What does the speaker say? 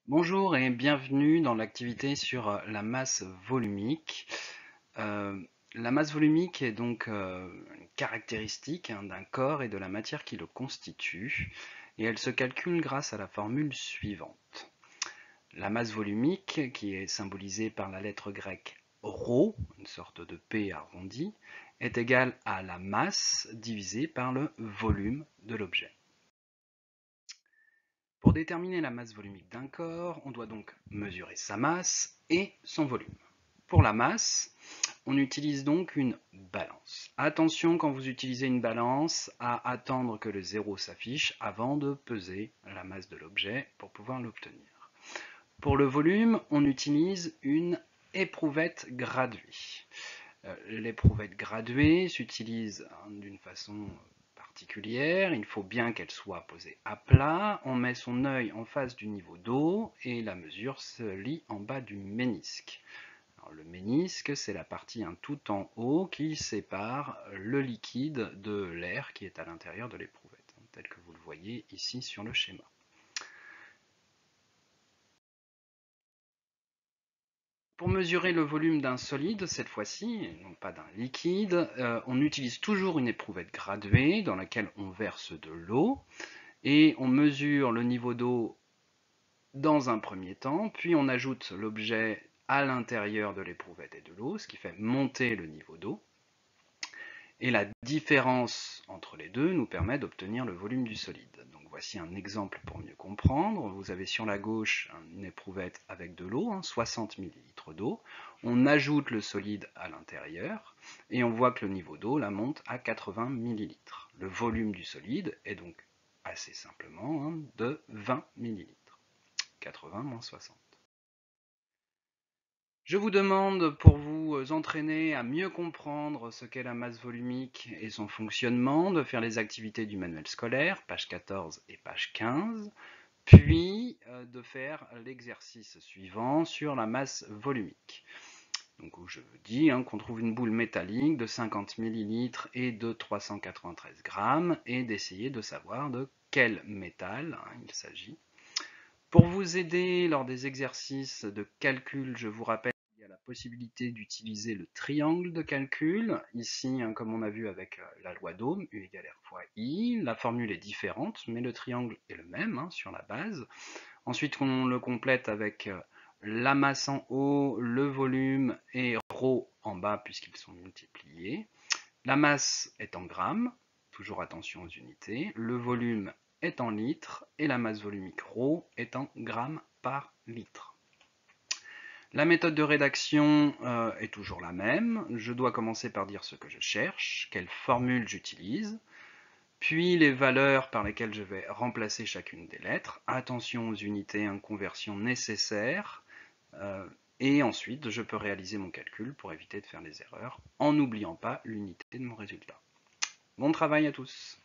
Bonjour et bienvenue dans l'activité sur la masse volumique. Euh, la masse volumique est donc une caractéristique d'un corps et de la matière qui le constitue, et elle se calcule grâce à la formule suivante. La masse volumique, qui est symbolisée par la lettre grecque ρ, une sorte de P arrondi, est égale à la masse divisée par le volume de l'objet. Pour déterminer la masse volumique d'un corps, on doit donc mesurer sa masse et son volume. Pour la masse, on utilise donc une balance. Attention quand vous utilisez une balance à attendre que le zéro s'affiche avant de peser la masse de l'objet pour pouvoir l'obtenir. Pour le volume, on utilise une éprouvette graduée. L'éprouvette graduée s'utilise d'une façon particulière. Il faut bien qu'elle soit posée à plat. On met son œil en face du niveau d'eau et la mesure se lit en bas du ménisque. Alors, le ménisque, c'est la partie tout en haut qui sépare le liquide de l'air qui est à l'intérieur de l'éprouvette, tel que vous le voyez ici sur le schéma. Pour mesurer le volume d'un solide, cette fois-ci, et non pas d'un liquide, on utilise toujours une éprouvette graduée dans laquelle on verse de l'eau et on mesure le niveau d'eau dans un premier temps, puis on ajoute l'objet à l'intérieur de l'éprouvette et de l'eau, ce qui fait monter le niveau d'eau. Et la différence entre les deux nous permet d'obtenir le volume du solide. Donc voici un exemple pour mieux comprendre. Vous avez sur la gauche une éprouvette avec de l'eau, 60 ml d'eau. On ajoute le solide à l'intérieur et on voit que le niveau d'eau la monte à 80 ml. Le volume du solide est donc assez simplement de 20 ml. 80 moins 60. Je vous demande, pour vous entraîner à mieux comprendre ce qu'est la masse volumique et son fonctionnement, de faire les activités du manuel scolaire, page 14 et page 15, puis de faire l'exercice suivant sur la masse volumique. Donc, où je vous dis qu'on trouve une boule métallique de 50 ml et de 393 grammes, et d'essayer de savoir de quel métal il s'agit. Pour vous aider lors des exercices de calcul, je vous rappelle qu'il y a la possibilité d'utiliser le triangle de calcul. Ici, comme on a vu avec la loi d'Ohm, U égale R fois I, la formule est différente, mais le triangle est le même sur la base. Ensuite, on le complète avec la masse en haut, le volume et ρ en bas puisqu'ils sont multipliés. La masse est en grammes, toujours attention aux unités. Le volume est en litres et la masse volumique ρ est en grammes par litre. La méthode de rédaction est toujours la même. Je dois commencer par dire ce que je cherche, quelle formule j'utilise, puis les valeurs par lesquelles je vais remplacer chacune des lettres. Attention aux unités conversion nécessaires. Et ensuite, je peux réaliser mon calcul pour éviter de faire les erreurs en n'oubliant pas l'unité de mon résultat. Bon travail à tous!